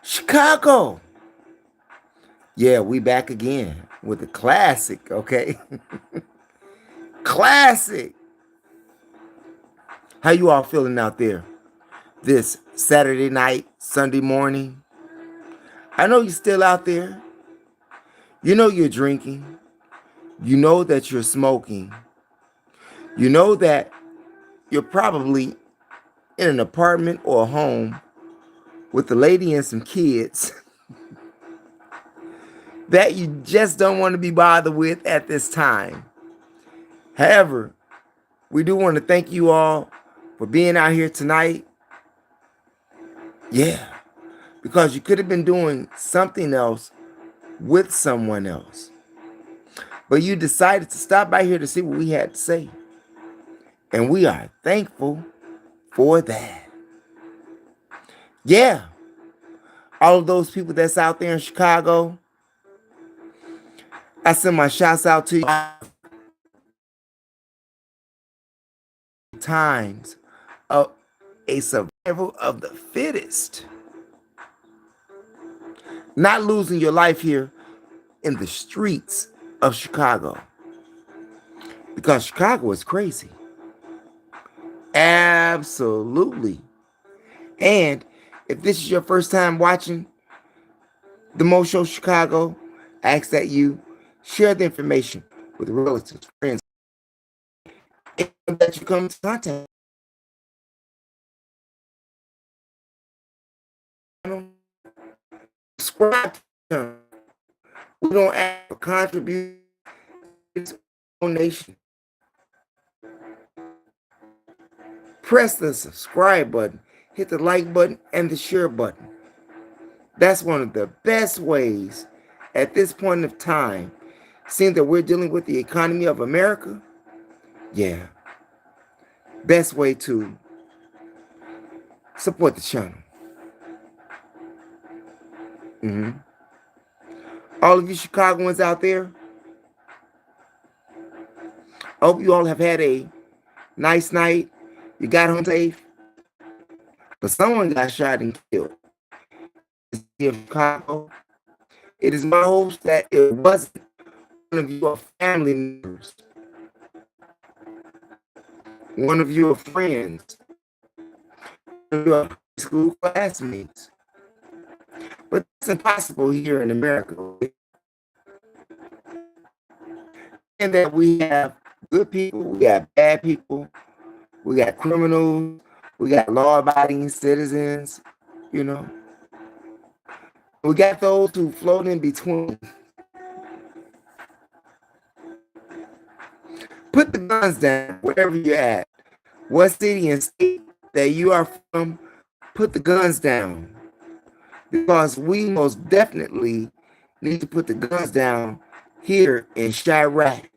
Chicago. Yeah, we back again with a classic, okay? Classic. How you all feeling out there this Saturday night, Sunday morning? I know you're still out there. You know you're drinking. You know that you're smoking. You know that you're probably in an apartment or a home with a lady and some kids that you just don't want to be bothered with at this time. However, we do want to thank you all for being out here tonight. Yeah, because you could have been doing something else with someone else. But you decided to stop by here to see what we had to say. And we are thankful for that. Yeah, all of those people that's out there in Chicago, I send my shouts out to you. Times of a survival of the fittest. Not losing your life here in the streets of Chicago. Because Chicago is crazy. Absolutely. And if this is your first time watching the Mo Show Chicago, I ask that you share the information with relatives, friends, and that you come into contact. Subscribe to them. We don't ask for contributions, donation. Press the subscribe button, hit the like button, and the share button. That's one of the best ways at this point of time, seeing that we're dealing with the economy of America. Yeah, best way to support the channel. All of you Chicagoans out there, I hope you all have had a nice night. You got home safe, but someone got shot and killed in Chicago. It is my hopes that it wasn't one of your family members, one of your friends, one of your high school classmates. But it's impossible here in America. And that we have good people, we got bad people, we got criminals, we got law-abiding citizens, you know. We got those who float in between. Put the guns down wherever you're at. What city and state that you are from, put the guns down. Because we most definitely need to put the guns down here in Chirac,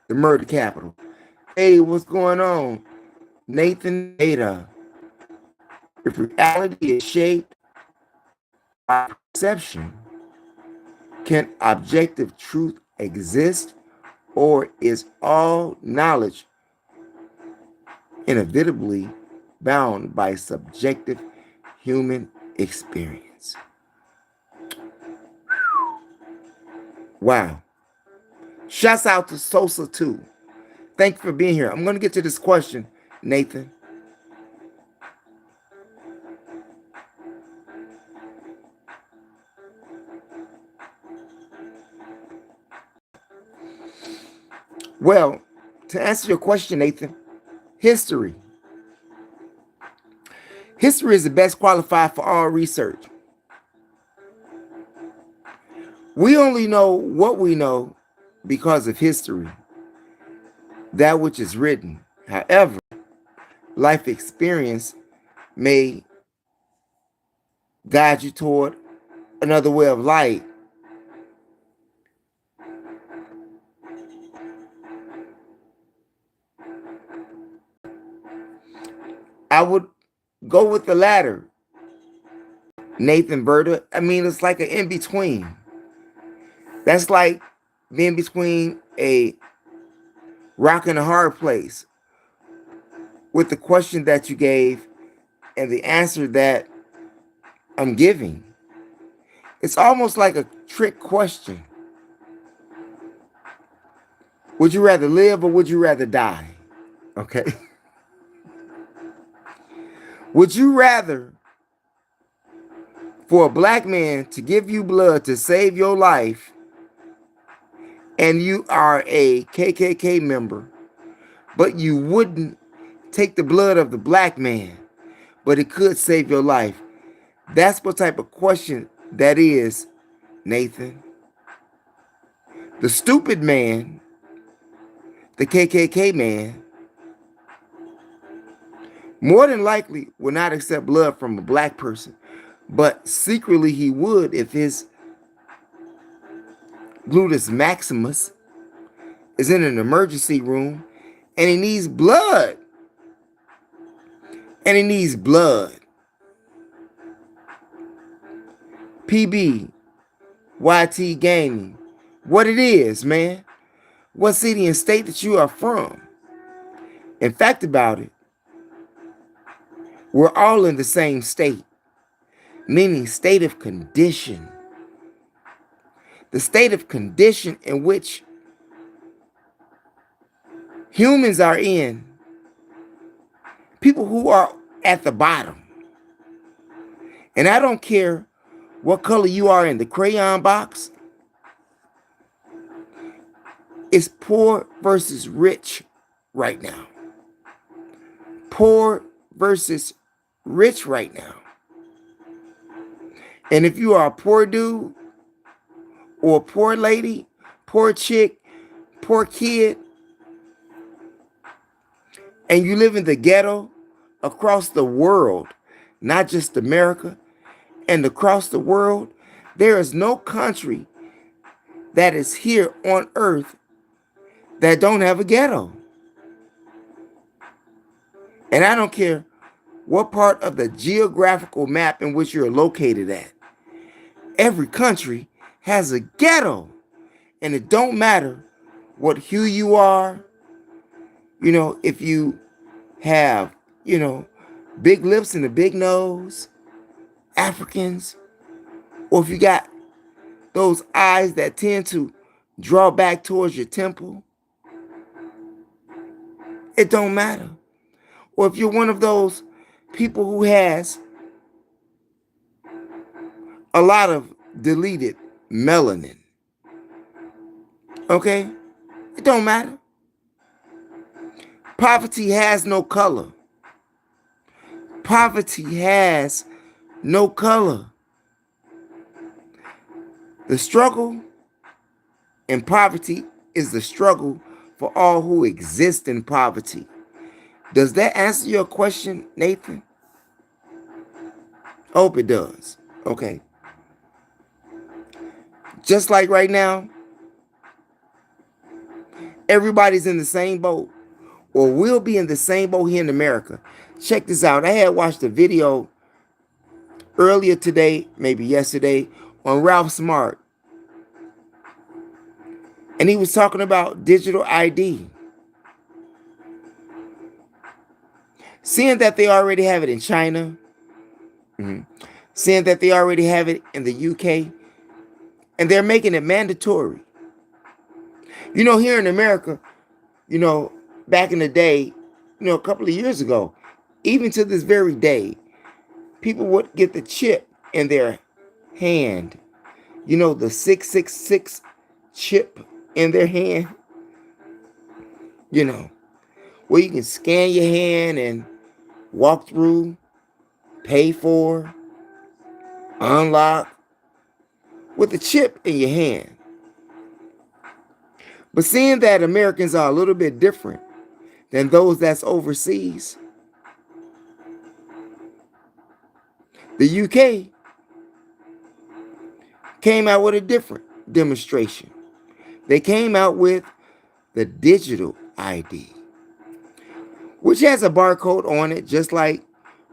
the murder capital. Hey, what's going on? Nathan Ada. If reality is shaped by perception, can objective truth exist, or is all knowledge inevitably bound by subjective human experience? Wow. Shouts out to Sosa too. Thank you for being here. I'm going to get to this question, Nathan. Well, to answer your question, Nathan, history. History is the best qualified for all research. We only know what we know because of history, that which is written. However, life experience may guide you toward another way of life. I would go with the latter, Nathan Berta. I mean, it's like an in-between. That's like being between a rock and a hard place with the question that you gave and the answer that I'm giving. It's almost like a trick question. Would you rather live or would you rather die? Okay. Would you rather for a black man to give you blood to save your life and you are a KKK member, but you wouldn't take the blood of the black man, but it could save your life? That's what type of question that is, Nathan. The stupid man, the KKK man, more than likely will not accept blood from a black person, but secretly he would if his gluteus maximus is in an emergency room and he needs blood. And he needs blood. PB, YT Gaming. What it is, man. What city and state that you are from. In fact about it, we're all in the same state. Meaning state of condition. The state of condition in which humans are in. People who are at the bottom. And I don't care what color you are in the crayon box. It's poor versus rich right now. Poor versus rich right now. And if you are a poor dude or a poor lady, poor chick, poor kid, and you live in the ghetto across the world, not just America, and across the world, there is no country that is here on earth that don't have a ghetto. And I don't care what part of the geographical map in which you're located at. Every country has a ghetto. And it don't matter what hue you are. You know, if you have, big lips and a big nose, Africans, or if you got those eyes that tend to draw back towards your temple, it don't matter. Or if you're one of those people who has a lot of deleted melanin, okay? It don't matter. Poverty has no color. Poverty has no color. The struggle in poverty is the struggle for all who exist in poverty. Does that answer your question, Nathan? I hope it does. Okay. Just like right now, everybody's in the same boat, or will be in the same boat here in America. Check this out. I had watched a video earlier today, maybe yesterday, on Ralph Smart. And he was talking about digital ID. Seeing that they already have it in China, seeing that they already have it in the UK, and they're making it mandatory. Here in America, back in the day, a couple of years ago, even to this very day, people would get the chip in their hand. The 666 chip in their hand. Where you can scan your hand and walk through, pay for, unlock, with the chip in your hand. But seeing that Americans are a little bit different than those that's overseas, the UK came out with a different demonstration. They came out with the digital ID, which has a barcode on it, just like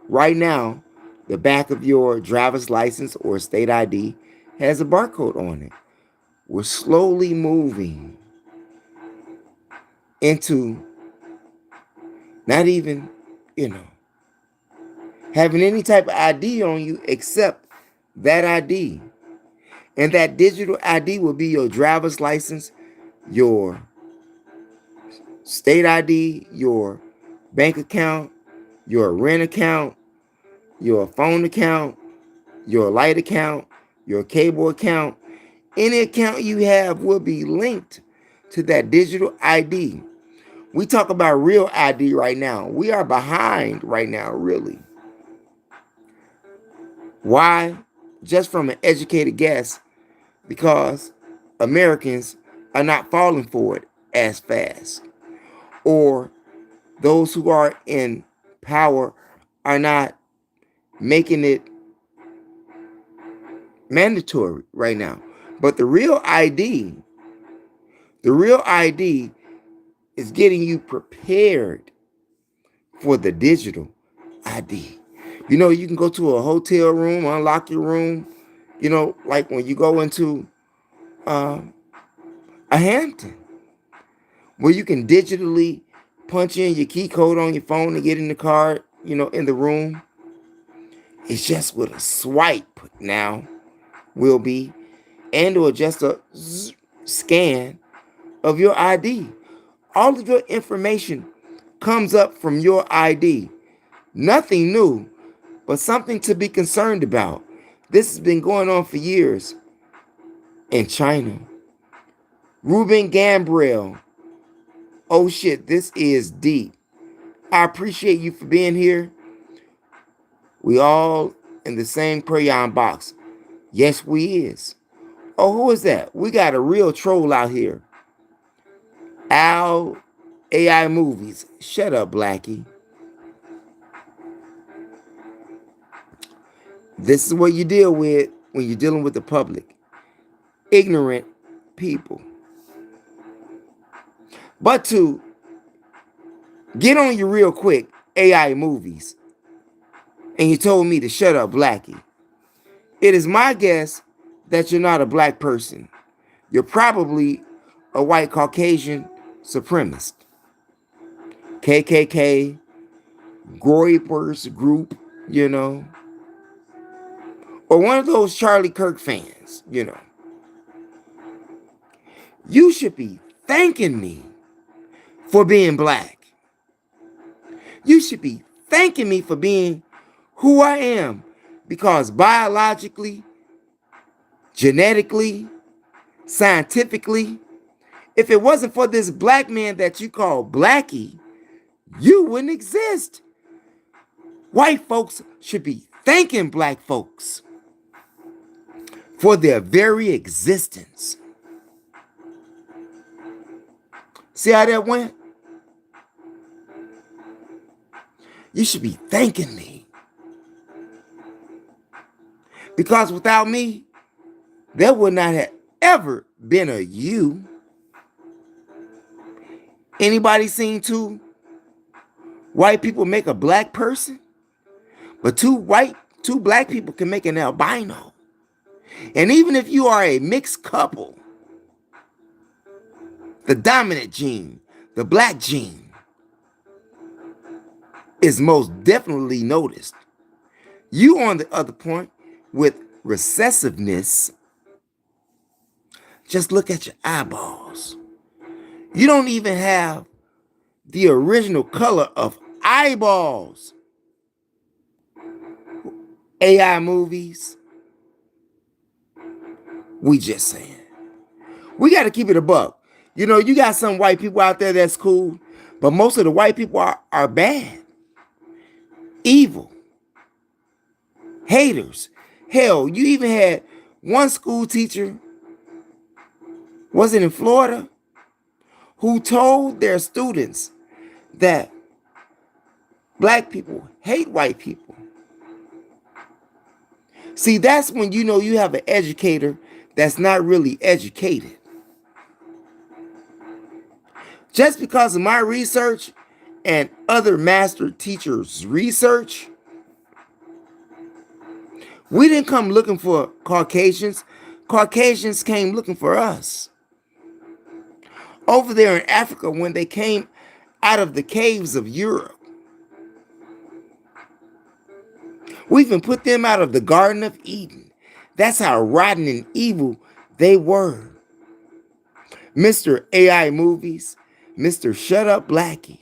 right now, the back of your driver's license or state ID has a barcode on it. We're slowly moving into not even, having any type of ID on you except that ID. And that digital ID will be your driver's license, your state ID, your bank account, your rent account, your phone account, your light account, your cable account. Any account you have will be linked to that digital ID. We talk about real ID right now. We are behind right now, really. Why? Just from an educated guess, because Americans are not falling for it as fast, or those who are in power are not making it mandatory right now. But the real ID is getting you prepared for the digital ID. You know, you can go to a hotel room, unlock your room, you know, like when you go into a Hampton, where you can digitally punch in your key code on your phone and get in the car, you know, in the room. It's just with a swipe now, will be, and or just a scan of your ID. All of your information comes up from your ID. Nothing new, but something to be concerned about. This has been going on for years in China. Ruben Gambrell. Oh shit, this is deep. I appreciate you for being here. We all in the same crayon box. Yes, we is. Oh, who is that? We got a real troll out here. Al AI Movies. Shut up, Blackie. This is what you deal with when you're dealing with the public. Ignorant people. But to get on you real quick, AI Movies, and you told me to shut up, Blackie. It is my guess that you're not a black person. You're probably a white Caucasian supremacist. KKK, Groypers group, you know. Or one of those Charlie Kirk fans, you know. You should be thanking me for being black. You should be thanking me for being who I am, because biologically, genetically, scientifically, if it wasn't for this black man that you call Blackie, you wouldn't exist. White folks should be thanking black folks for their very existence. See how that went? You should be thanking me. Because without me, there would not have ever been a you. Anybody seen two white people make a black person? But two black people can make an albino. And even if you are a mixed couple, the dominant gene, the black gene, is most definitely noticed. You, on the other point, with recessiveness, just look at your eyeballs. You don't even have the original color of eyeballs. AI Movies, we just saying. We got to keep it a buck. You know, you got some white people out there that's cool, but most of the white people are bad, evil, haters. Hell, you even had one school teacher, was it in Florida, who told their students that black people hate white people. See, that's when you know you have an educator that's not really educated. Just because of my research and other master teachers' research, we didn't come looking for Caucasians. Caucasians came looking for us. Over there in Africa, when they came out of the caves of Europe, we even put them out of the Garden of Eden. That's how rotten and evil they were. Mr. AI Movies, Mr. Shut Up Blackie.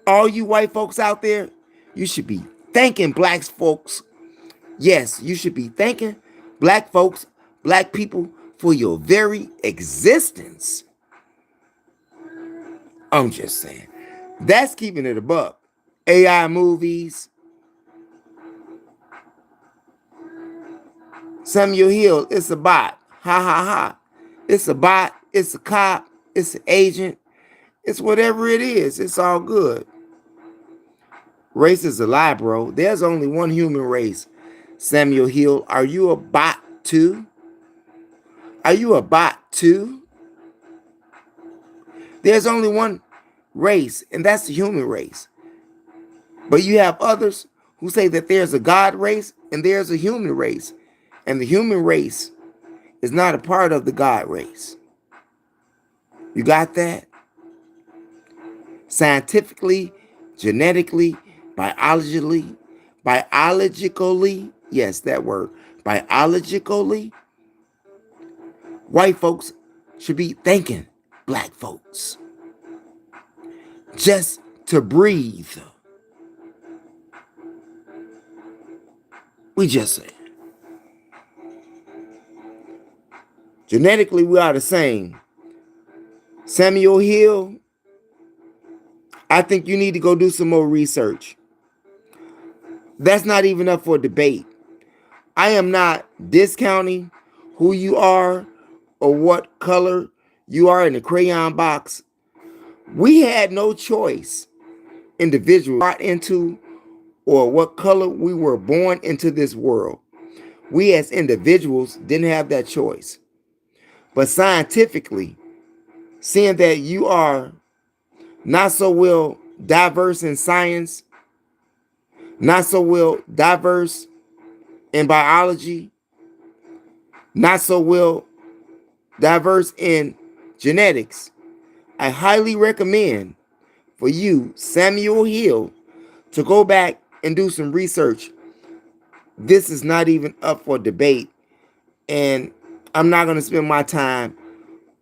All you white folks out there, you should be thanking black folks. Yes, you should be thanking black folks, black people for your very existence. I'm just saying. That's keeping it a buck. AI Movies, Samuel Hill, it's a bot. Ha ha ha. It's a bot. It's a cop. It's an agent. It's whatever it is. It's all good. Race is a lie, bro. There's only one human race. Samuel Hill, are you a bot too? Are you a bot too? There's only one race, and that's the human race. But you have others who say that there's a God race and there's a human race. And the human race is not a part of the God race. You got that? Scientifically, genetically, biologically, yes, that word, biologically, white folks should be thanking black folks just to breathe. We just say genetically we are the same. Samuel Hill, I think you need to go do some more research. That's not even up for debate. I am not discounting who you are or what color you are in the crayon box. We had no choice, individuals brought into or what color we were born into this world. We as individuals didn't have that choice. But scientifically, seeing that you are not so well diverse in science, not so well diverse in biology, not so well diverse in genetics, I highly recommend for you, Samuel Hill, to go back and do some research. This is not even up for debate, and I'm not going to spend my time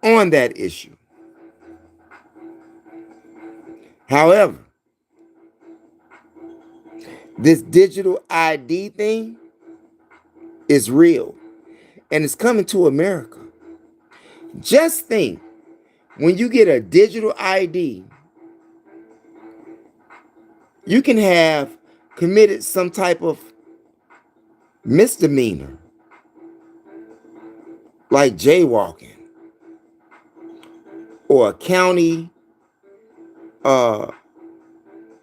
on that issue. However, this digital ID thing is real, and it's coming to America. Just think, when you get a digital ID, you can have committed some type of misdemeanor, like jaywalking, or a county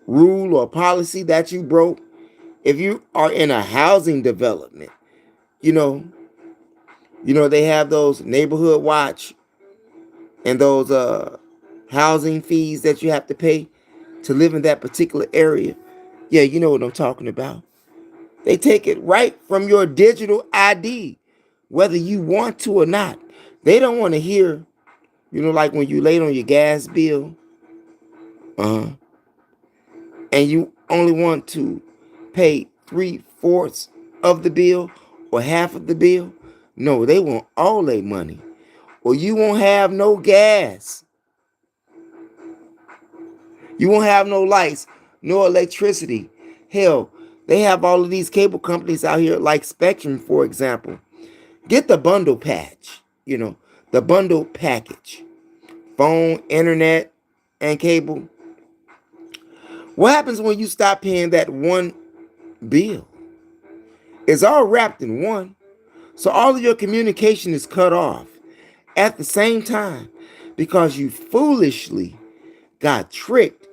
rule or policy that you broke. If you are in a housing development, you know they have those neighborhood watch and those housing fees that you have to pay to live in that particular area. Yeah, you know what I'm talking about. They take it right from your digital ID, whether you want to or not. They don't want to hear, like when you late on your gas bill, and you only want to pay 3/4 of the bill or half of the bill. No, they want all their money, or you won't have no gas. You won't have no lights, no electricity. Hell, they have all of these cable companies out here, like Spectrum, for example. Get the bundle patch, the bundle package. Phone, internet, and cable. What happens when you stop paying that one bill? It's all wrapped in one. So all of your communication is cut off at the same time because you foolishly got tricked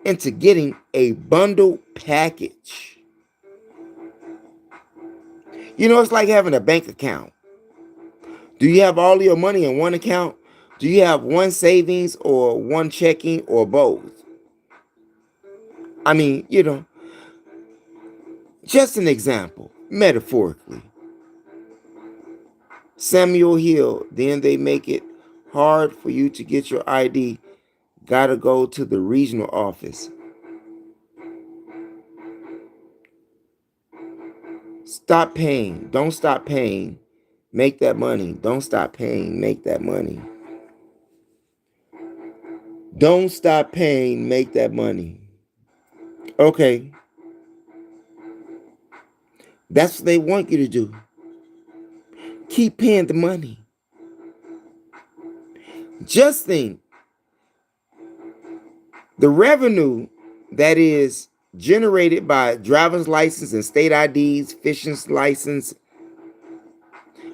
into getting a bundle package. It's like having a bank account. Do you have all your money in one account? Do you have one savings or one checking or both? I mean, just an example, metaphorically. Samuel Hill, then they make it hard for you to get your ID. Gotta go to the regional office. Stop paying. Don't stop paying. Make that money. Don't stop paying. Make that money. Don't stop paying. Make that money. Okay. That's what they want you to do. Keep paying the money. Just think the revenue that is generated by driver's license and state IDs, fishing license.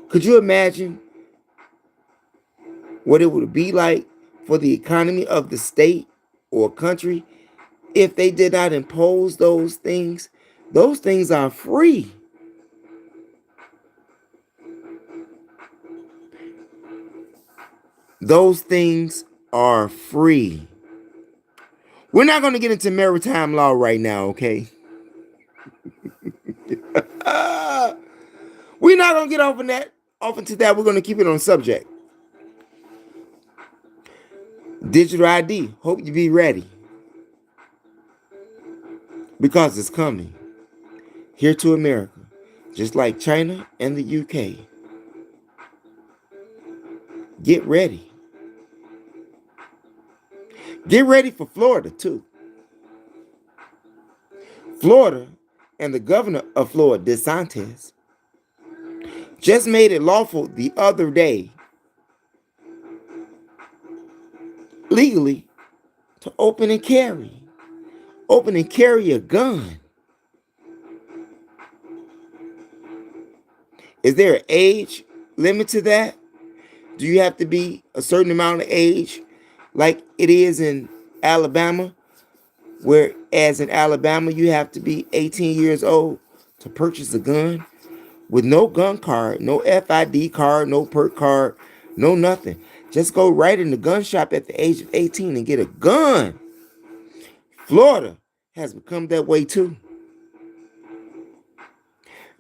Could you imagine what it would be like for the economy of the state or country if they did not impose those things? Those things are free. Those things are free. We're not going to get into maritime law right now, okay? We're not going to get off into that. We're going to keep it on subject. Digital ID. Hope you be ready. Because it's coming. Here to America. Just like China and the UK. Get ready. Get ready for Florida, too. Florida and the governor of Florida, DeSantis, just made it lawful the other day, legally, to open and carry a gun. Is there an age limit to that? Do you have to be a certain amount of age, like it is in Alabama, whereas in Alabama you have to be 18 years old to purchase a gun with no gun card, no FID card, no perk card, no nothing. Just go right in the gun shop at the age of 18 and get a gun. Florida has become that way too.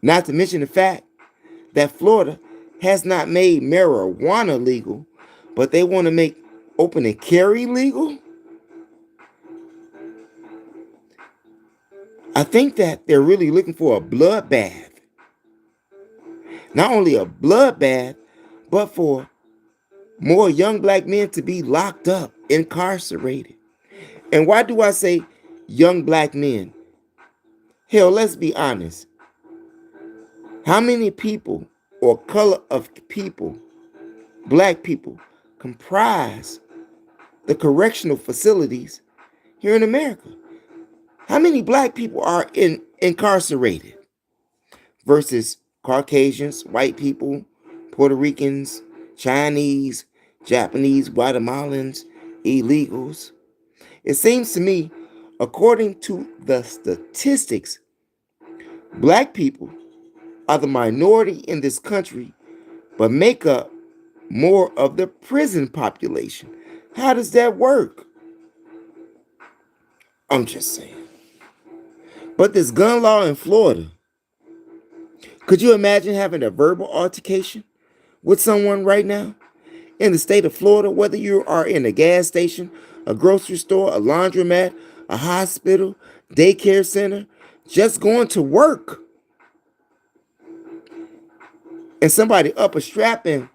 Not to mention the fact that Florida has not made marijuana legal, but they want to make open and carry legal. I think that they're really looking for a bloodbath. Not only a bloodbath, but for more young black men to be locked up, incarcerated. And why do I say young black men? Hell, let's be honest. How many people or color of people, black people, comprise the correctional facilities here in America? How many black people are incarcerated versus Caucasians, white people, Puerto Ricans, Chinese, Japanese, Guatemalans, illegals? It seems to me, according to the statistics, black people are the minority in this country, but make up more of the prison population. How does that work? I'm just saying. But this gun law in Florida, could you imagine having a verbal altercation with someone right now in the state of Florida, whether you are in a gas station, a grocery store, a laundromat, a hospital, daycare center, just going to work, and somebody up a strap and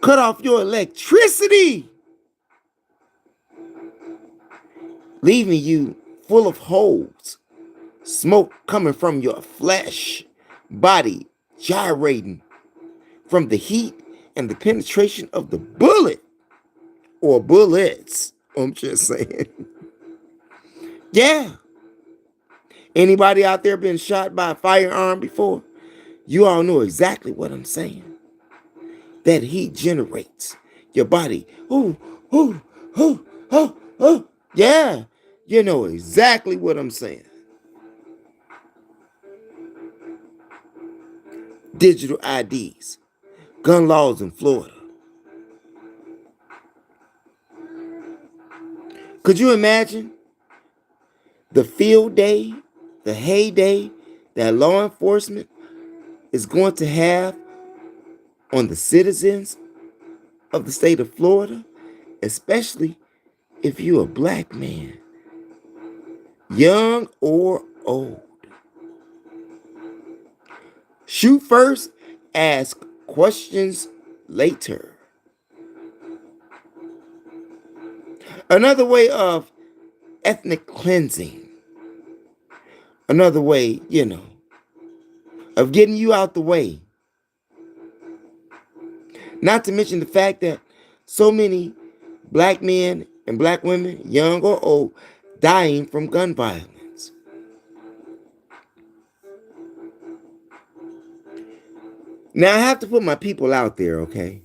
cut off your electricity, leaving you full of holes, smoke coming from your flesh, body gyrating from the heat and the penetration of the bullet or bullets. I'm just saying. Yeah. Anybody out there been shot by a firearm before? You all know exactly what I'm saying. That heat generates your body. Ooh, ooh, ooh, ooh, ooh. Yeah. You know exactly what I'm saying. Digital IDs. Gun laws in Florida. Could you imagine the field day, the heyday that law enforcement is going to have on the citizens of the state of Florida, especially if you're a black man, young or old? Shoot first, ask questions later. Another way of ethnic cleansing, another way, of getting you out the way. Not to mention the fact that so many black men and black women, young or old, dying from gun violence. Now I have to put my people out there, okay?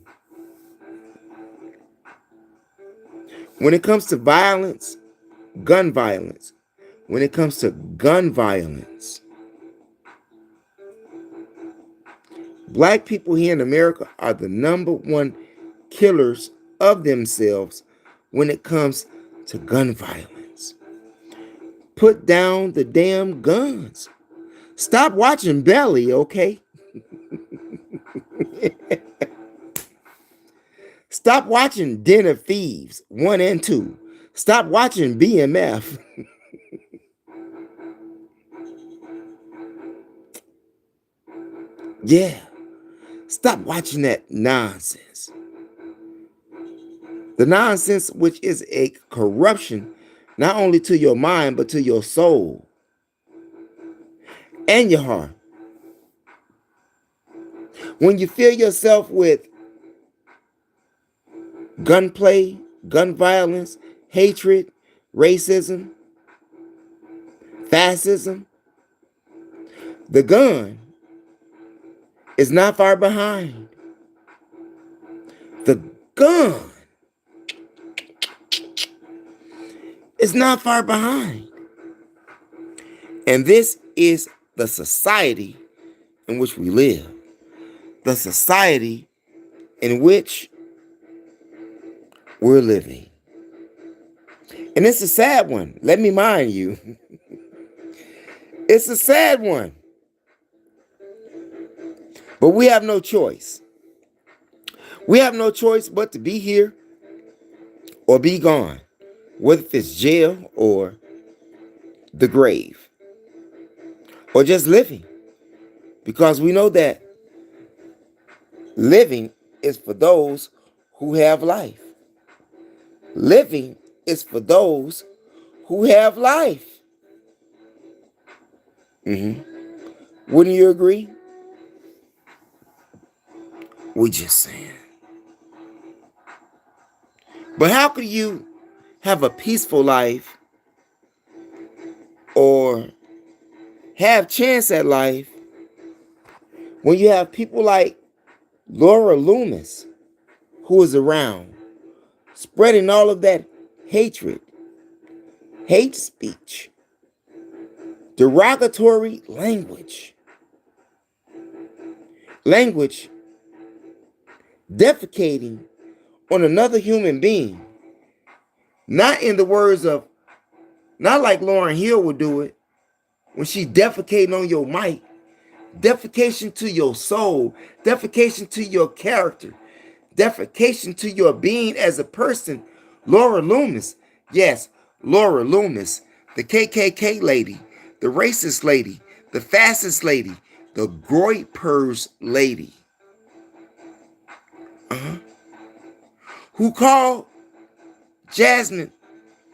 When it comes to violence, gun violence, when it comes to gun violence, black people here in America are the number one killers of themselves when it comes to gun violence. Put down the damn guns. Stop watching Belly, okay? Stop watching Den of Thieves 1 and 2. Stop watching BMF. Yeah. Stop watching that nonsense. The nonsense which is a corruption not only to your mind but to your soul and your heart. When you fill yourself with gunplay, gun violence, hatred, racism, fascism, the gun is not far behind. The gun is not far behind. And this is the society in which we live. The society in which we're living. And it's a sad one. Let me mind you. It's a sad one. But we have no choice. We have no choice but to be here or be gone. Whether it's jail or the grave. Or just living. Because we know that living is for those who have life. Living is for those who have life. Wouldn't you agree? We just saying. But how could you have a peaceful life or have chance at life when you have people like Laura Loomis, who is around, spreading all of that hatred, hate speech, derogatory language defecating on another human being, not in the words of, not like Lauryn Hill would do it, when she defecating on your mic, defecation to your soul, defecation to your character, defecation to your being as a person. Laura Loomis, yes, Laura Loomis, the KKK lady, the racist lady, the fascist lady, the Groypers lady, who called Jasmine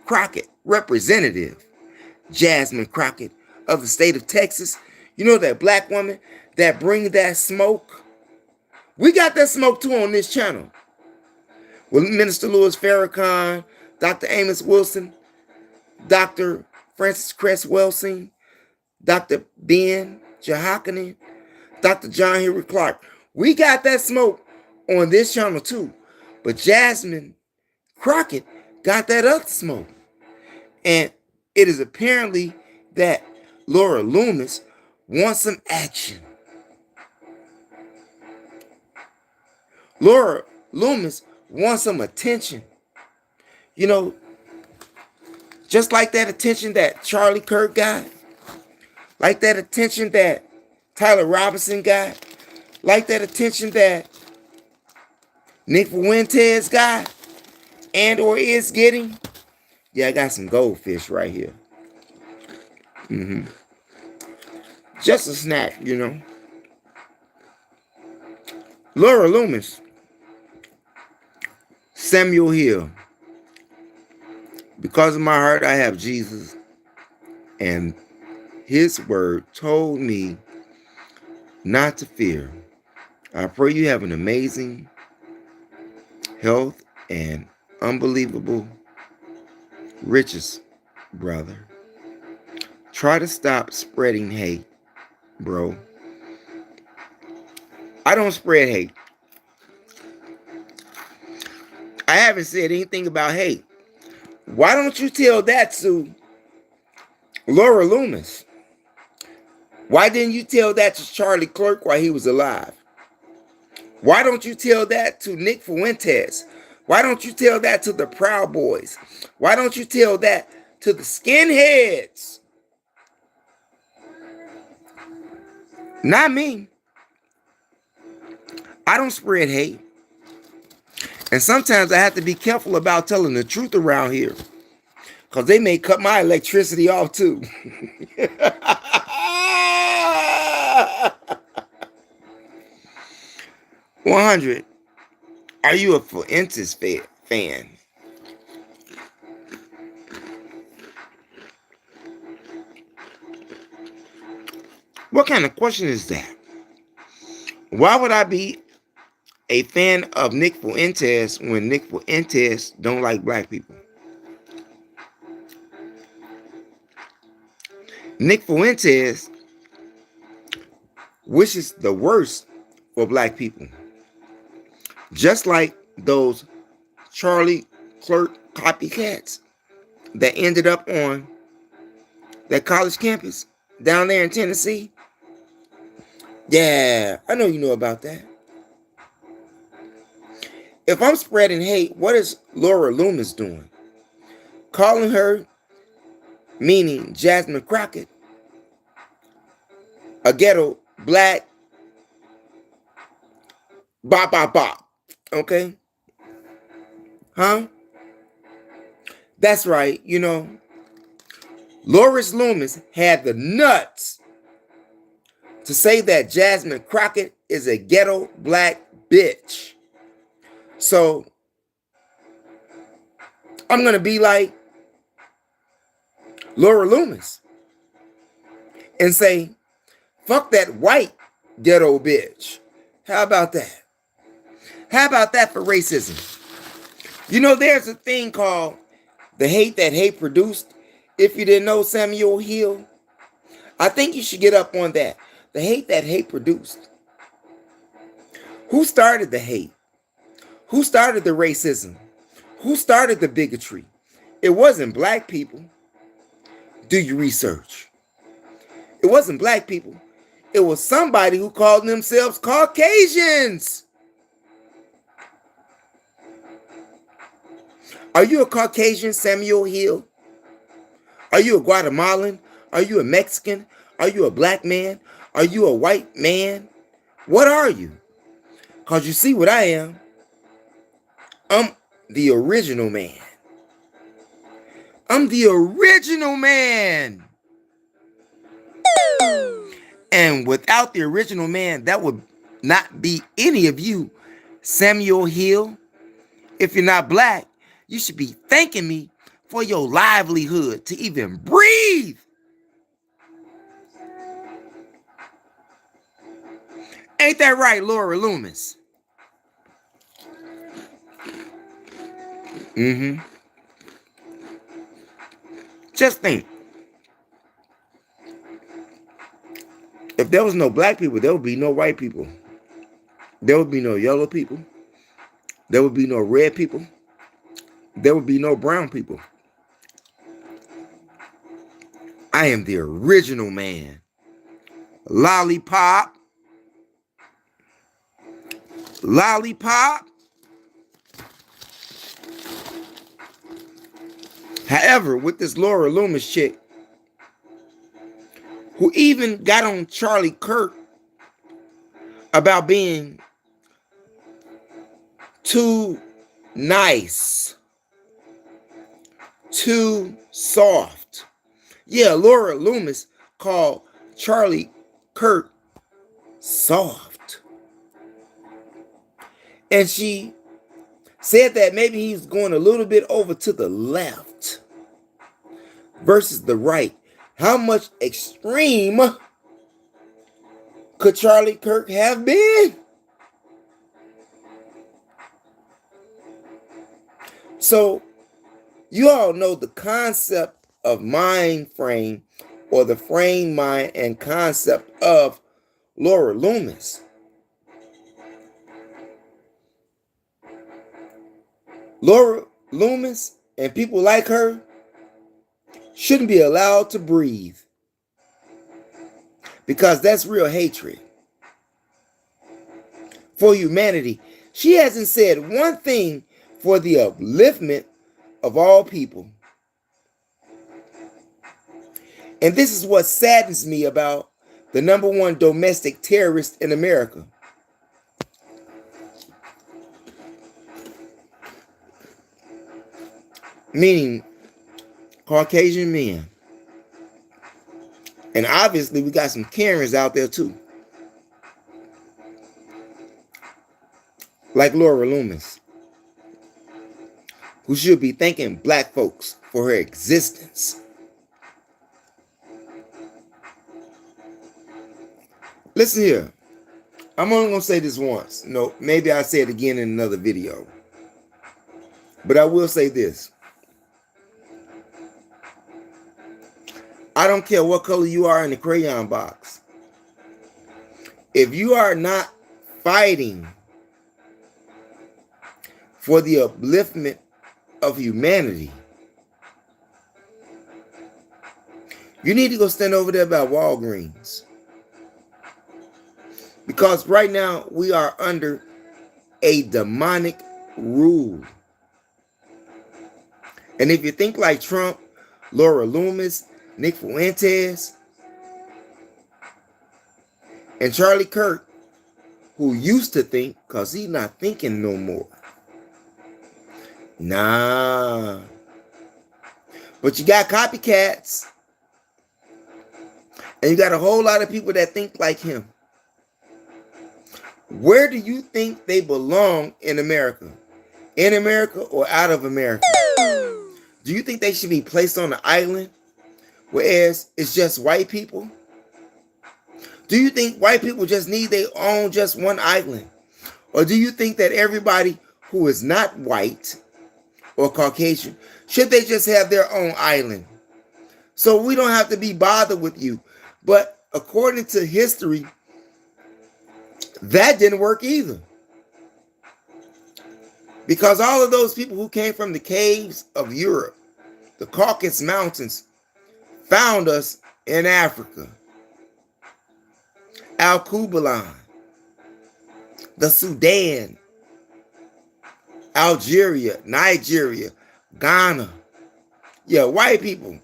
Crockett, Representative Jasmine Crockett of the state of Texas. You know that black woman that brings that smoke? We got that smoke too on this channel. With Minister Louis Farrakhan, Dr. Amos Wilson, Dr. Francis Cress Welsing, Dr. Ben Jehoiakim, Dr. John Henry Clark. We got that smoke on this channel too. But Jasmine Crockett got that other smoke. And it is apparently that Laura Loomis wants some action. Laura Loomis wants some attention. You know, just like that attention that Charlie Kirk got, like that attention that Tyler Robinson got, like that attention that Nick Fuentes got and or is getting. Yeah, I got some goldfish right here. Just a snack, you know. Laura Loomis, Samuel Hill. Because of my heart, I have Jesus, and his word told me not to fear. I pray you have an amazing health and unbelievable riches, brother. Try to stop spreading hate, bro. I don't spread hate. I haven't said anything about hate. Why don't you tell that to Laura Loomis? Why didn't you tell that to Charlie Clerk while he was alive? Why don't you tell that to Nick Fuentes? Why don't you tell that to the Proud Boys? Why don't you tell that to the skinheads? Not me. I don't spread hate. And sometimes I have to be careful about telling the truth around here, because they may cut my electricity off too. 100. Are you a Fuentes fan? What kind of question is that? Why would I be a fan of Nick Fuentes when Nick Fuentes don't like black people? Nick Fuentes wishes the worst for black people. Just like those Charlie Clerk copycats that ended up on that college campus down there in Tennessee. Yeah, I know you know about that. If I'm spreading hate, what is Laura Loomis doing? Calling her, meaning Jasmine Crockett, a ghetto black bop bop bop. Okay? Huh? That's right, you know. Loris Loomis had the nuts to say that Jasmine Crockett is a ghetto black bitch. So I'm going to be like Laura Loomis and say, fuck that white ghetto bitch. How about that? How about that for racism? You know, there's a thing called the hate that hate produced. If you didn't know, Samuel Hill, I think you should get up on that. The hate that hate produced. Who started the hate? Who started the racism? Who started the bigotry? It wasn't black people. Do your research. It wasn't black people. It was somebody who called themselves Caucasians. Are you a Caucasian, Samuel Hill? Are you a Guatemalan? Are you a Mexican? Are you a black man? Are you a white man? What are you? Because you see what I am. I'm the original man. I'm the original man. And without the original man, that would not be any of you, Samuel Hill. If you're not black, you should be thanking me for your livelihood to even breathe. Ain't that right, Laura Loomis? Just think. If there was no black people, there would be no white people. There would be no yellow people. There would be no red people. There would be no brown people. I am the original man. Lollipop. Lollipop. However, with this Laura Loomis chick, who even got on Charlie Kirk about being too nice, too soft. Yeah, Laura Loomis called Charlie Kirk soft. And she said that maybe he's going a little bit over to the left versus the right. How much extreme could Charlie Kirk have been? So you all know the concept of mind frame, or the frame, mind, and concept of Laura Loomis. Laura Loomis and people like her shouldn't be allowed to breathe, because that's real hatred for humanity. She hasn't said one thing for the upliftment of all people. And this is what saddens me about the number one domestic terrorist in America. Meaning Caucasian men. And obviously we got some Karens out there too. Like Laura Loomis, who should be thanking black folks for her existence. Listen here. I'm only going to say this once. No, maybe I'll say it again in another video. But I will say this. I don't care what color you are in the crayon box. If you are not fighting for the upliftment of humanity, you need to go stand over there by Walgreens. Because right now we are under a demonic rule. And if you think like Trump, Laura Loomis, Nick Fuentes, and Charlie Kirk, who used to think, because he's not thinking no more. Nah. But you got copycats. And you got a whole lot of people that think like him. Where do you think they belong in America? In America or out of America? Do you think they should be placed on an island, whereas it's just white people? Do you think white people just need their own just one island? Or do you think that everybody who is not white or Caucasian, should they just have their own island? So we don't have to be bothered with you. But according to history, that didn't work either. Because all of those people who came from the caves of Europe, the Caucasus Mountains, found us in Africa. Al-Kubalan, the Sudan, Algeria, Nigeria, Ghana. Yeah, white people.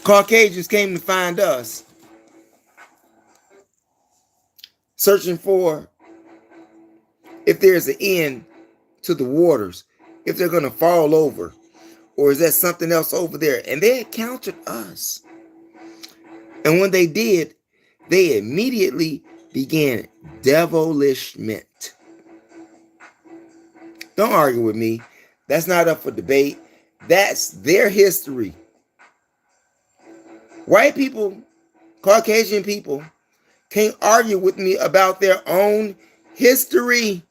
Caucasians came to find us, searching for if there's an end to the waters, if they're going to fall over, or is there something else over there? And they encountered us. And when they did, they immediately began devilishment. Don't argue with me. That's not up for debate. That's their history. White people, Caucasian people, can't argue with me about their own history.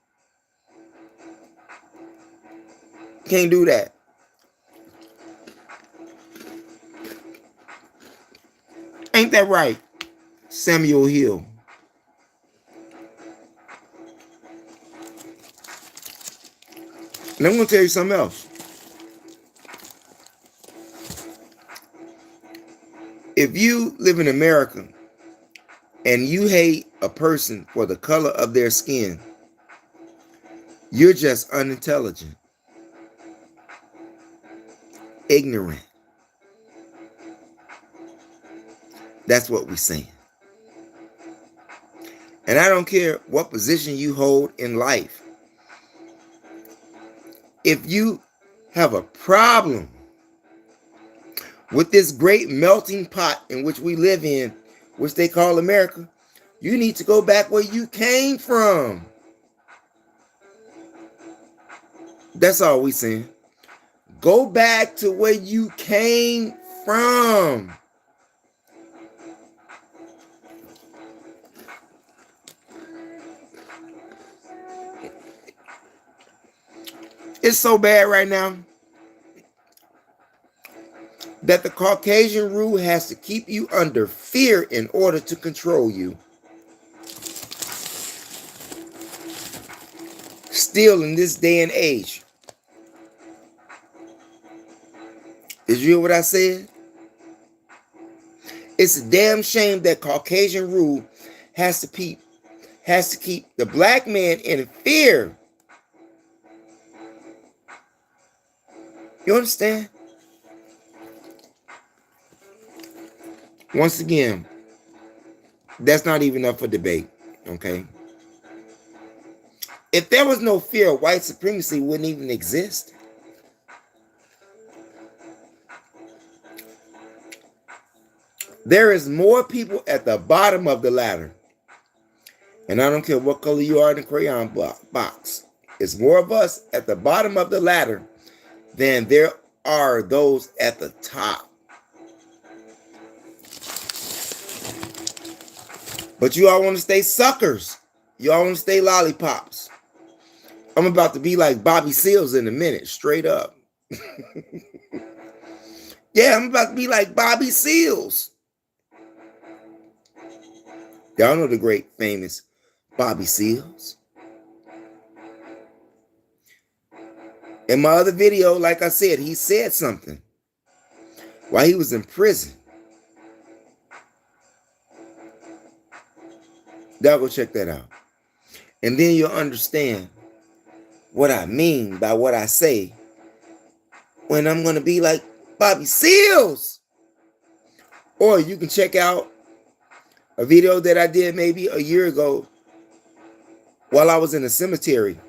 Can't do that. Ain't that right, Samuel Hill? And I'm going to tell you something else. If you live in America and you hate a person for the color of their skin, you're just unintelligent, ignorant. That's what we're saying. And I don't care what position you hold in life. If you have a problem with this great melting pot in which we live in, which they call America, you need to go back where you came from. That's all we saying. Go back to where you came from. It's so bad right now that the Caucasian rule has to keep you under fear in order to control you. Still in this day and age. Did you hear what I said? It's a damn shame that Caucasian rule has to keep the black man in fear. You understand? Once again, that's not even up for debate, okay? If there was no fear, white supremacy wouldn't even exist. There is more people at the bottom of the ladder. And I don't care what color you are in the crayon box. It's more of us at the bottom of the ladder than there are those at the top. But you all want to stay suckers. You all want to stay lollipops. I'm about to be like Bobby Seals in a minute, straight up. Yeah, I'm about to be like Bobby Seals. Y'all know the great famous Bobby Seals. In my other video, like I said, he said something while he was in prison. Y'all go check that out. And then you'll understand what I mean by what I say when I'm going to be like Bobby Seals. Or you can check out a video that I did maybe a year ago while I was in a cemetery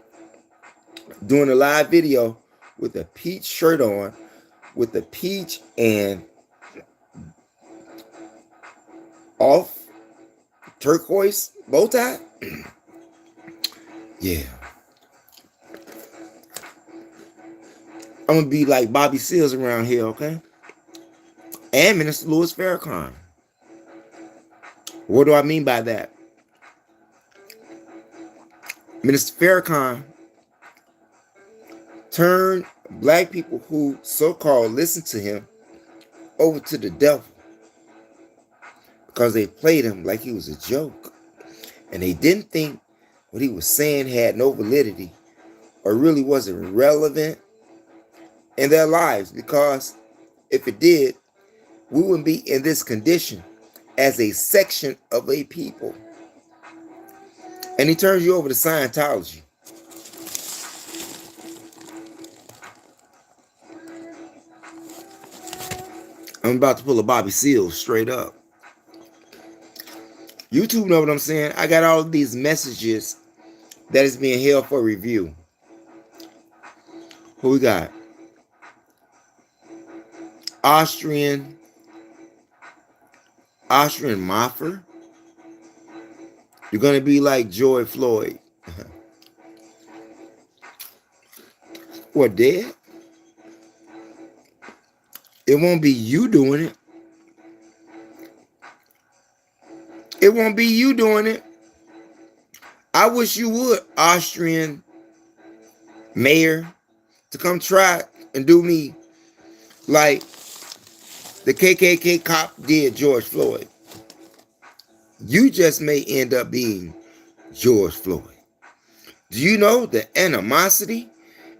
doing a live video with a peach shirt on, with a peach and off turquoise bow tie. Yeah. I'm going to be like Bobby Seals around here, okay? And Minister Louis Farrakhan. What do I mean by that? Minister Farrakhan turned black people who so-called listened to him over to the devil because they played him like he was a joke. And they didn't think what he was saying had no validity or really wasn't relevant in their lives, because if it did, we wouldn't be in this condition as a section of a people. And he turns you over to Scientology. I'm about to pull a Bobby Seals straight up. YouTube know what I'm saying. I got all of these messages that is being held for review. Who we got? Austrian Moffer. You're going to be like George Floyd. What, dead? It won't be you doing it. It won't be you doing it. I wish you would, Austrian mayor, to come try and do me like the KKK cop did George Floyd. You just may end up being George Floyd. Do you know the animosity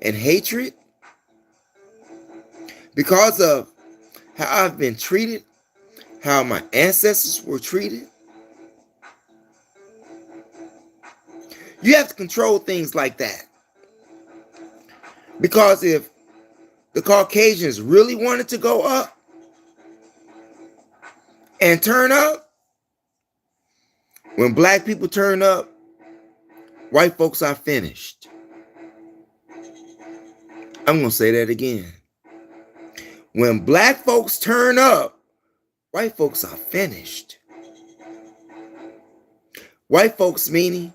and hatred because of how I've been treated, how my ancestors were treated? You have to control things like that. Because if the Caucasians really wanted to go up and turn up, when black people turn up, white folks are finished. I'm going to say that again. When black folks turn up, white folks are finished. White folks meaning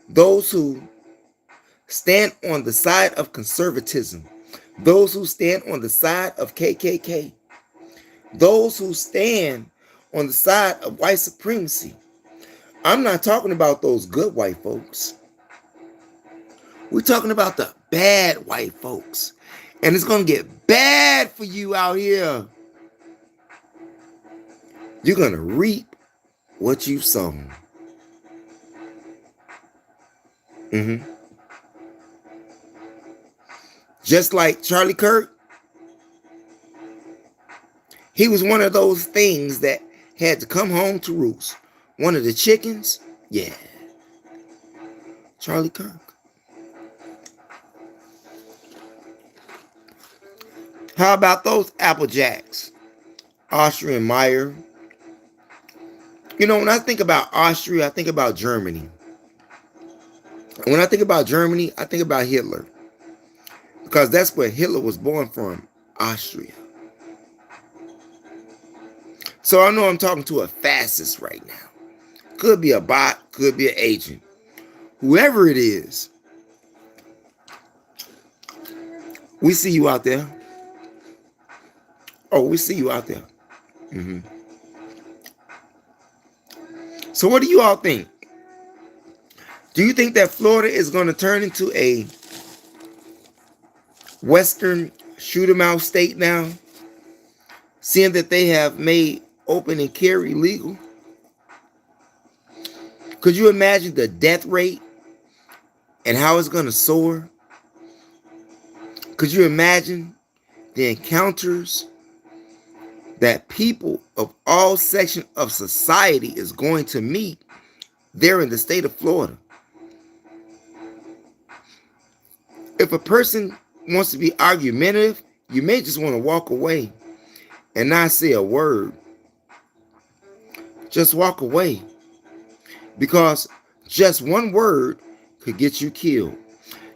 those who stand on the side of conservatism, those who stand on the side of KKK, those who stand on the side of white supremacy. I'm not talking about those good white folks. We're talking about the bad white folks. And it's going to get bad for you out here. You're going to reap what you sown. Just like Charlie Kirk, he was one of those things that had to come home to roost. One of the chickens, yeah. Charlie Kirk. How about those Apple Jacks? Austria and Meyer. You know, when I think about Austria, I think about Germany. And when I think about Germany, I think about Hitler. Because that's where Hitler was born from, Austria. So I know I'm talking to a fascist right now. Could be a bot, could be an agent. Whoever it is, we see you out there. Oh, we see you out there. So what do you all think? Do you think that Florida is going to turn into a Western shoot 'em out state now? Seeing that they have made open and carry legal? Could you imagine the death rate and how it's going to soar? Could you imagine the encounters that people of all sections of society is going to meet there in the state of Florida? If a person wants to be argumentative, you may just want to walk away and not say a word. Just walk away. Because just one word could get you killed.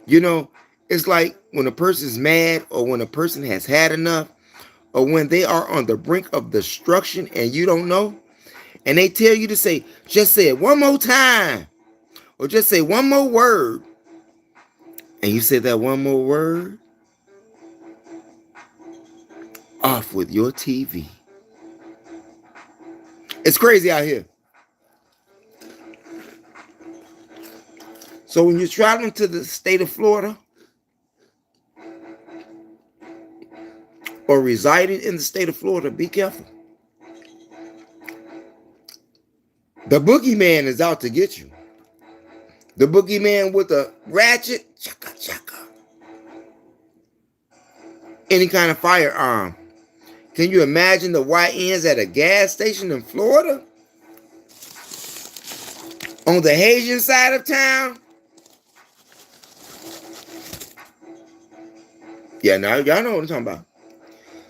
You know, it's like when a person's mad or when a person has had enough or when they are on the brink of destruction and you don't know, and they tell you to say, just say it one more time or just say one more word. And you say that one more word, off with your TV. It's crazy out here. So when you're traveling to the state of Florida or residing in the state of Florida, be careful. The boogeyman is out to get you. The boogeyman with a ratchet, chaka chaka. Any kind of firearm. Can you imagine the YNs at a gas station in Florida? On the Haitian side of town? Yeah, now y'all know what I'm talking about.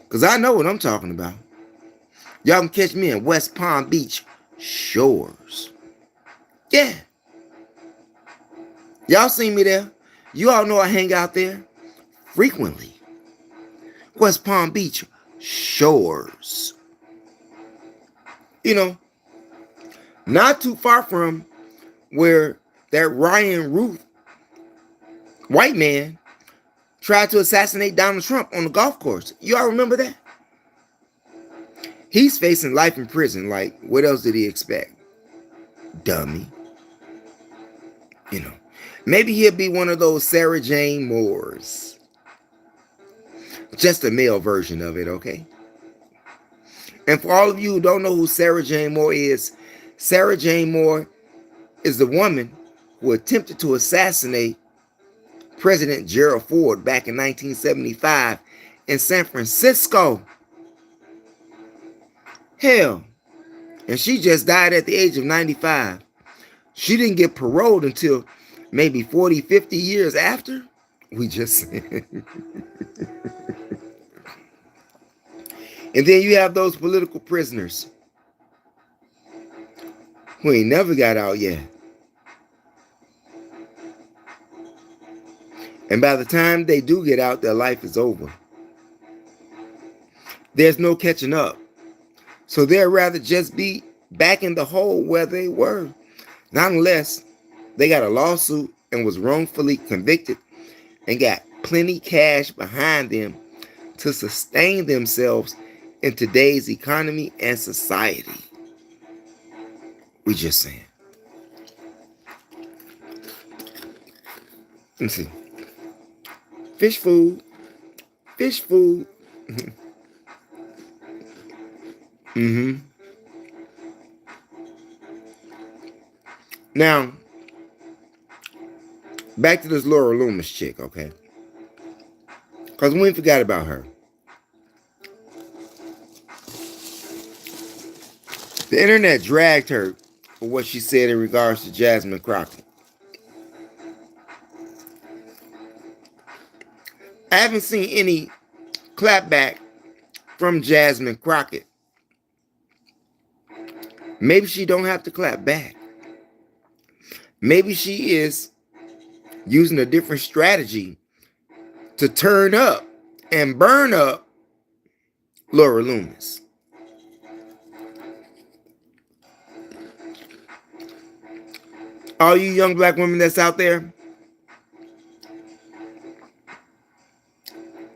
Because I know what I'm talking about. Y'all can catch me in West Palm Beach shores. Yeah. Y'all seen me there. You all know I hang out there frequently. West Palm Beach shores. You know, not too far from where that Ryan Ruth white man tried to assassinate Donald Trump on the golf course. You all remember that? He's facing life in prison. Like, what else did he expect? Dummy. You know, maybe he'll be one of those Sarah Jane Moores. Just a male version of it, okay? And for all of you who don't know who Sarah Jane Moore is, Sarah Jane Moore is the woman who attempted to assassinate President Gerald Ford back in 1975 in San Francisco. Hell, and she just died at the age of 95. She didn't get paroled until maybe 40, 50 years after. We just said. And then you have those political prisoners who ain't never got out yet. And by the time they do get out, their life is over. There's no catching up. So they'd rather just be back in the hole where they were. Not unless they got a lawsuit and was wrongfully convicted and got plenty cash behind them to sustain themselves in today's economy and society. We just saying. Let's see. Fish food. Fish food. Now, back to this Laura Loomis chick, okay? Because we ain't forgot about her. The internet dragged her for what she said in regards to Jasmine Crockett. I haven't seen any clapback from Jasmine Crockett. Maybe she don't have to clap back. Maybe she is using a different strategy to turn up and burn up Laura Loomis. All you young black women that's out there,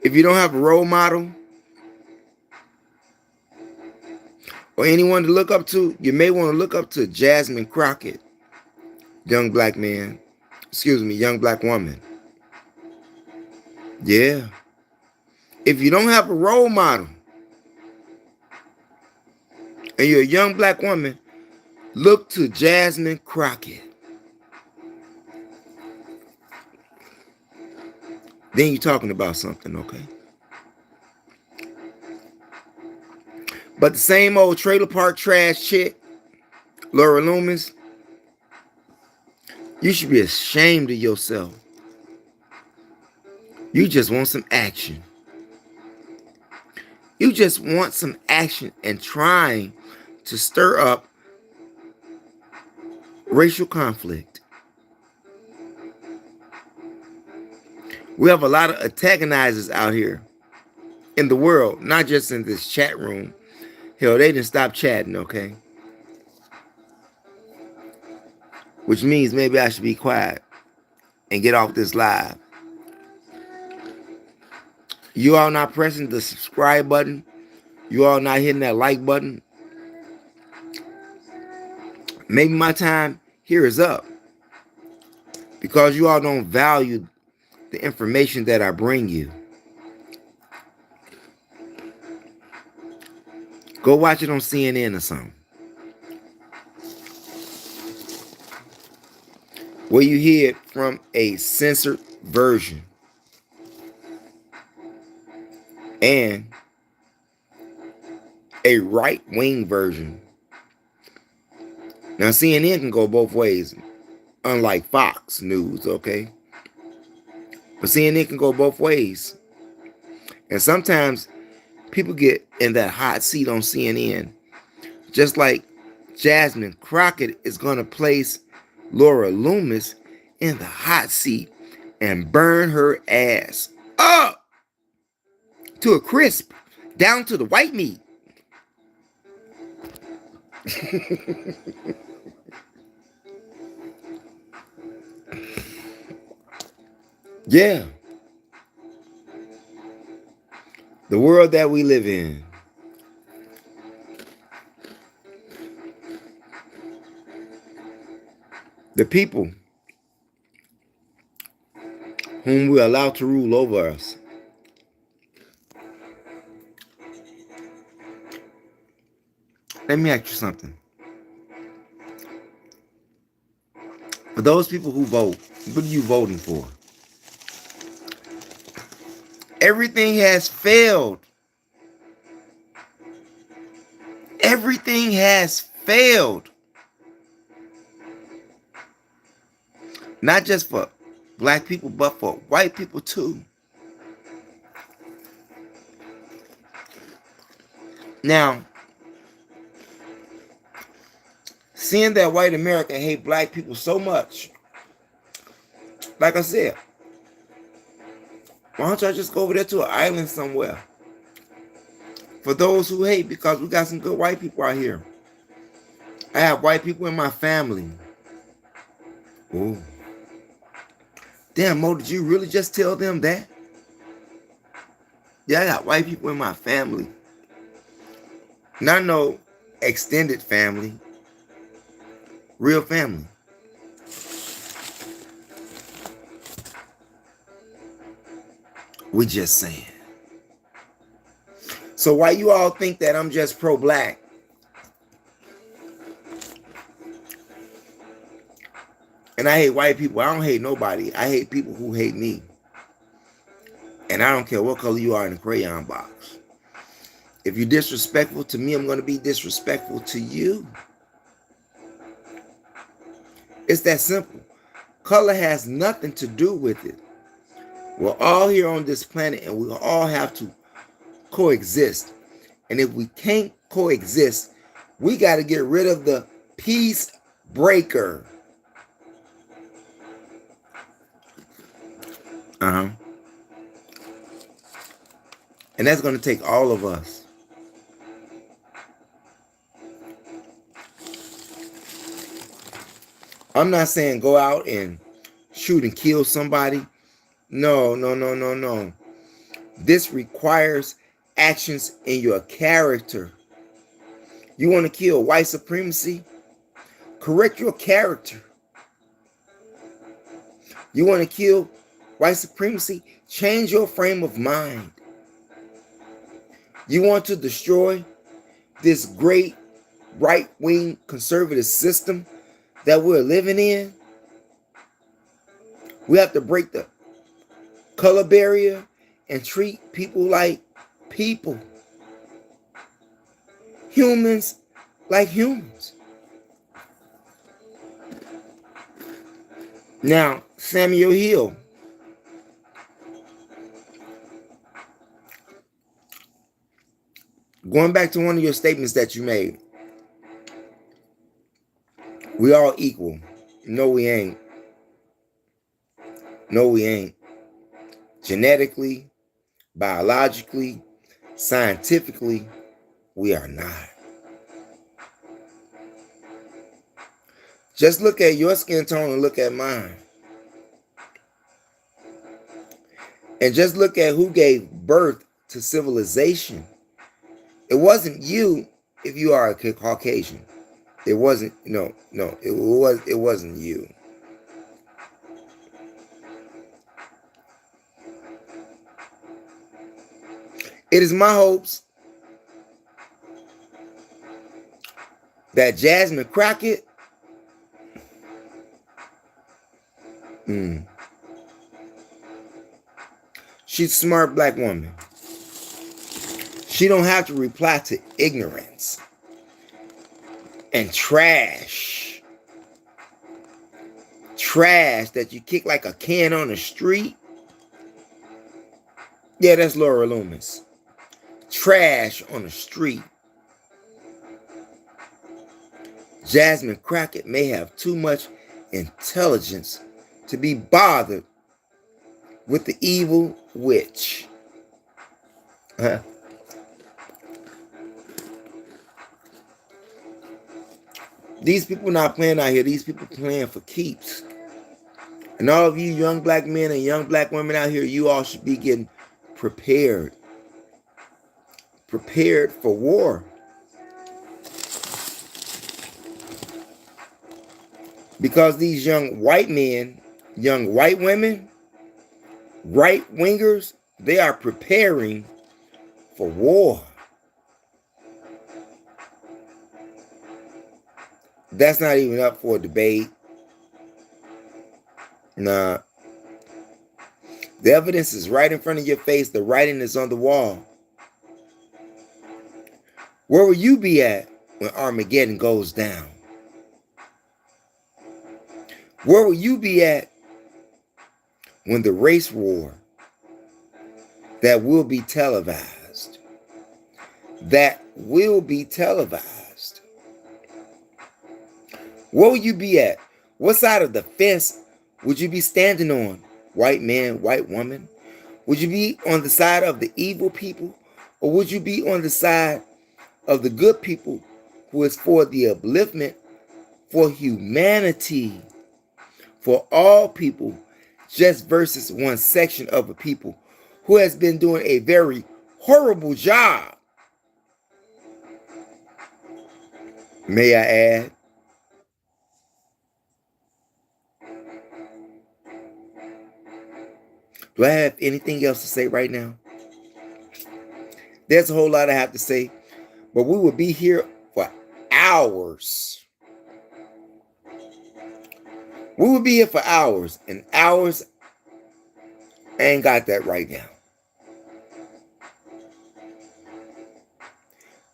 if you don't have a role model or anyone to look up to, you may want to look up to Jasmine Crockett, young black man. Excuse me, young black woman. Yeah. If you don't have a role model and you're a young black woman, look to Jasmine Crockett. Then you're talking about something, okay? But the same old trailer park trash chick, Laura Loomis, you should be ashamed of yourself. You just want some action. You just want some action and trying to stir up racial conflict. We have a lot of antagonizers out here in the world, not just in this chat room. Hell, they didn't stop chatting, okay? Which means maybe I should be quiet and get off this live. You all not pressing the subscribe button. You all not hitting that like button. Maybe my time here is up. Because you all don't value the information that I bring you. Go watch it on CNN or something. Where you hear it from a censored version. And a right-wing version. Now, CNN can go both ways, unlike Fox News, okay? But CNN can go both ways. And sometimes people get in that hot seat on CNN. Just like Jasmine Crockett is going to place Laura Loomis in the hot seat and burn her ass up to a crisp, down to the white meat. Yeah. The world that we live in. The people whom we allow to rule over us. Let me ask you something. For those people who vote, what are you voting for? Everything has failed. Everything has failed. Not just for black people, but for white people too. Now, seeing that white America hate black people so much, like I said, why don't y'all just go over there to an island somewhere? For those who hate, because we got some good white people out here. I have white people in my family. Ooh. Damn, Mo, did you really just tell them that? Yeah, I got white people in my family. Not no extended family. Real family. We just saying. So why you all think that I'm just pro-black? And I hate white people. I don't hate nobody. I hate people who hate me. And I don't care what color you are in the crayon box. If you're disrespectful to me, I'm going to be disrespectful to you. It's that simple. Color has nothing to do with it. We're all here on this planet and we all have to coexist. And if we can't coexist, we got to get rid of the peace breaker. And that's going to take all of us. I'm not saying go out and shoot and kill somebody. No. This requires actions in your character. You want to kill white supremacy? Correct your character. You want to kill white supremacy? Change your frame of mind. You want to destroy this great right-wing conservative system that we're living in? We have to break the color barrier and treat people like people. Humans like humans. Now, Samuel Hill. Going back to one of your statements that you made. We all equal. No, we ain't. No, we ain't. Genetically, biologically, scientifically, we are not. Just look at your skin tone and look at mine. And just look at who gave birth to civilization. It wasn't you if you are a Caucasian. It wasn't, it wasn't you. It is my hopes that Jasmine Crockett she's a smart black woman. She don't have to reply to ignorance and trash that you kick like a can on the street. Yeah, that's Laura Loomis. Trash on the street. Jasmine Crockett may have too much intelligence to be bothered with the evil witch. These people not playing out here. These people playing for keeps. And all of you young black men and young black women out here, you all should be getting prepared. Prepared for war. Because these young white men, young white women, right-wingers, they are preparing for war. That's not even up for a debate. Nah. The evidence is right in front of your face. The writing is on the wall. Where will you be at when Armageddon goes down? Where will you be at when the race war that will be televised? That will be televised. Where will you be at? What side of the fence would you be standing on? White man, white woman? Would you be on the side of the evil people? Or would you be on the side of the good people who is for the upliftment, for humanity, for all people just versus one section of a people who has been doing a very horrible job, may I add. Do I have anything else to say right now? There's a whole lot I have to say, but we will be here for hours. We will be here for hours, and hours. I ain't got that right now.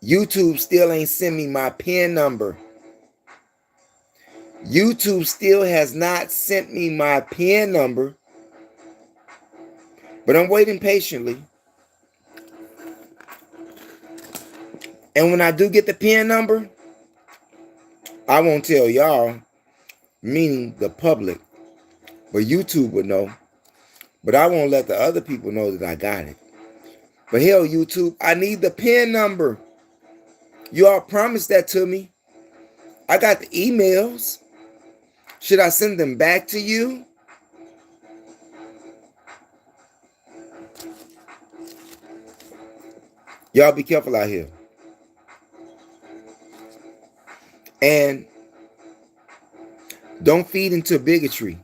YouTube still ain't sent me my PIN number. YouTube still has not sent me my PIN number, but I'm waiting patiently. And when I do get the PIN number, I won't tell y'all, meaning the public, but YouTube would know. But I won't let the other people know that I got it. But hell, YouTube, I need the PIN number. You all promised that to me. I got the emails. Should I send them back to you? Y'all be careful out here. And don't feed into bigotry.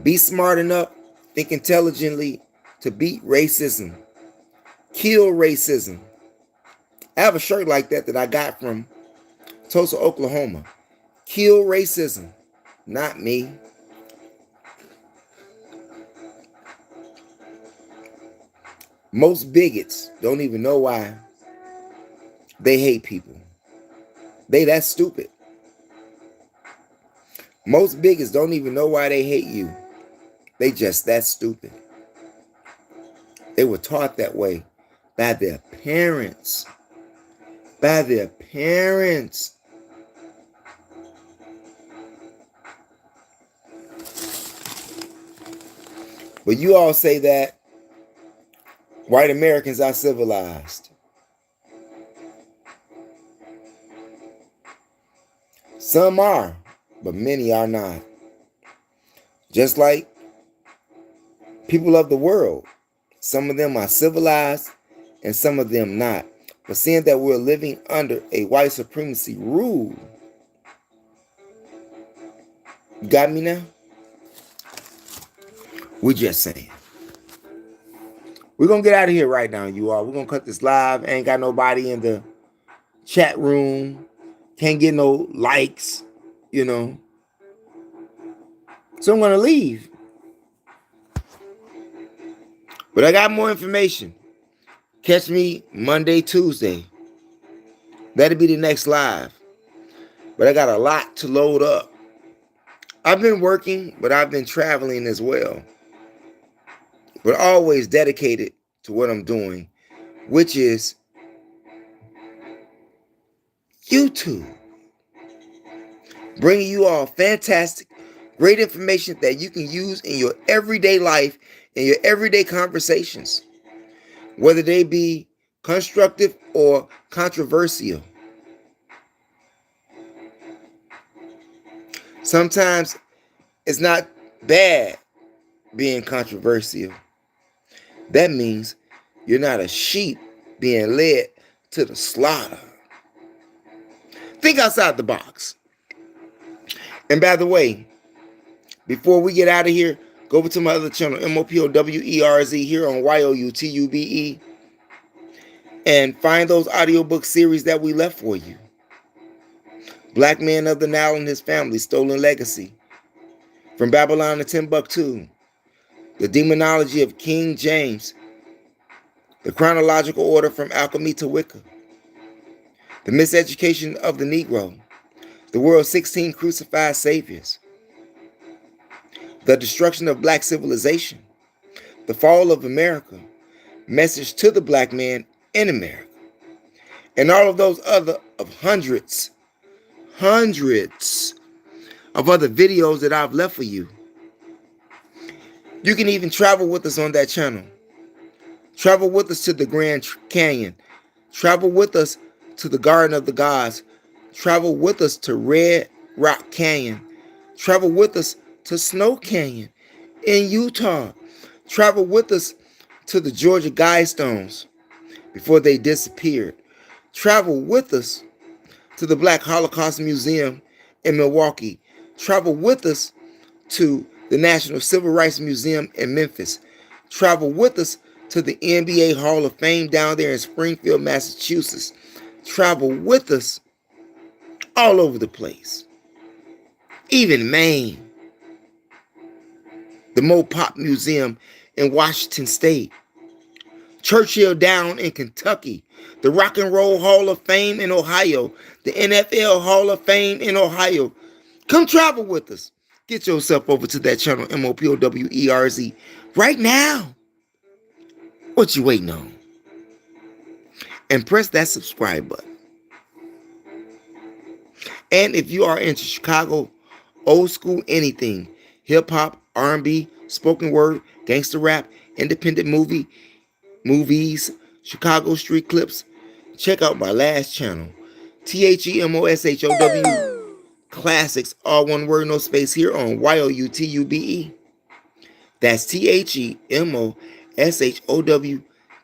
Be smart enough, think intelligently to beat racism. Kill racism. I have a shirt like that I got from Tulsa, Oklahoma. Kill racism. Not me. Most bigots don't even know why they hate people. They that stupid. Most bigots don't even know why they hate you. They just that stupid. They were taught that way by their parents. By their parents. But you all say that white Americans are civilized. Some are, but many are not. Just like people of the world. Some of them are civilized and some of them not. But seeing that we're living under a white supremacy rule, you got me now? We're just saying. We're going to get out of here right now, you all. We're going to cut this live. Ain't got nobody in the chat room. Can't get no likes, you know. So I'm going to leave. But I got more information. Catch me Monday, Tuesday. That'll be the next live. But I got a lot to load up. I've been working, but I've been traveling as well. But always dedicated to what I'm doing, which is YouTube. Bringing you all fantastic, great information that you can use in your everyday life, in your everyday conversations, whether they be constructive or controversial. Sometimes it's not bad being controversial. That means you're not a sheep being led to the slaughter. Think outside the box. And by the way, before we get out of here, go over to my other channel, MOPOWERZ, here on YOUTUBE, and find those audiobook series that we left for you. Black Man of the Nile and His Family, Stolen Legacy. From Babylon to Timbuktu. The Demonology of King James. The Chronological Order from Alchemy to Wicca. The Miseducation of the Negro. The World's 16 Crucified Saviors. The Destruction of Black Civilization. The Fall of America. Message to the Black Man in America. And all of those other of hundreds of other videos that I've left for you. You can even travel with us on that channel. Travel with us to the Grand Canyon. Travel with us to the Garden of the Gods. Travel with us to Red Rock Canyon. Travel with us to Snow Canyon. in Utah. Travel with us to the Georgia Guidestones before they disappeared. Travel with us to the Black Holocaust Museum in Milwaukee. Travel with us to the National Civil Rights Museum in Memphis. Travel with us to the NBA Hall of Fame down there in Springfield, Massachusetts. Travel with us all over the place. Even Maine. The Mopop Museum in Washington State. Churchill Down in Kentucky. The Rock and Roll Hall of Fame in Ohio. The NFL Hall of Fame in Ohio. Come travel with us. Get yourself over to that channel, MOPOWERZ, right now. What you waiting on? And press that subscribe button. And if you are into Chicago, old school anything, hip-hop, R&B, spoken word, gangster rap, independent movies, Chicago street clips, check out my last channel, THEMOSHOW Classics, all one word, no space, here on YOUTUBE. That's THEMOSHOW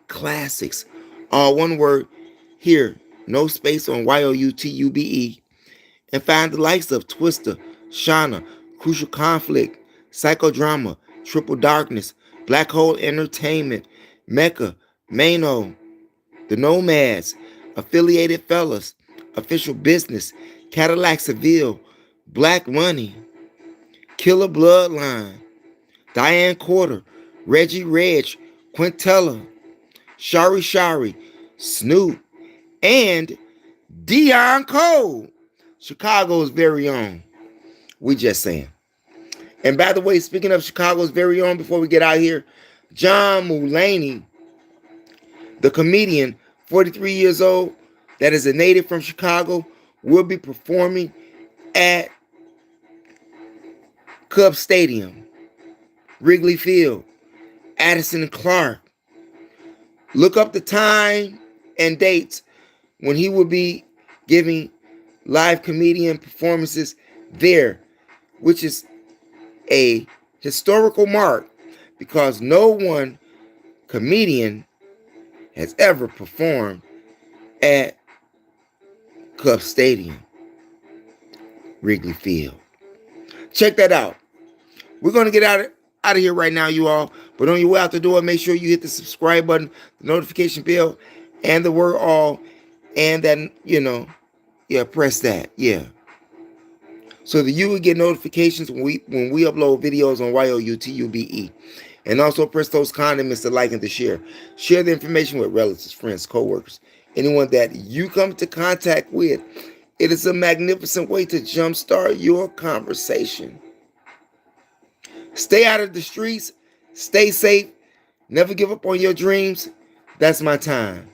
Classics, all one word, here, no space, on YOUTUBE. And find the likes of Twister, Shauna, Crucial Conflict, Psychodrama, Triple Darkness, Black Hole Entertainment, Mecca, Mano, The Nomads, Affiliated Fellas, Official Business, Cadillac Seville, Black Money, Killer Bloodline, Diane Quarter, Reggie Reg, Quintella, Shari, Snoop, and Dion Cole, Chicago's very own. We just saying. And by the way, speaking of Chicago's very own, before we get out here, John Mulaney, the comedian, 43 years old, that is a native from Chicago, will be performing at Cub Stadium, Wrigley Field, Addison Clark. Look up the time and dates when he will be giving live comedian performances there, which is a historical mark because no one comedian has ever performed at Cub Stadium, Wrigley Field. Check that out. We're going to get out of here right now, you all. But on your way out the door, make sure you hit the subscribe button, the notification bell, and the word all. And then, press that. Yeah. So that you will get notifications when we upload videos on YOUTUBE. And also press those condiments to like and to share. Share the information with relatives, friends, co-workers, anyone that you come into contact with. It is a magnificent way to jumpstart your conversation. Stay out of the streets. Stay safe. Never give up on your dreams. That's my time.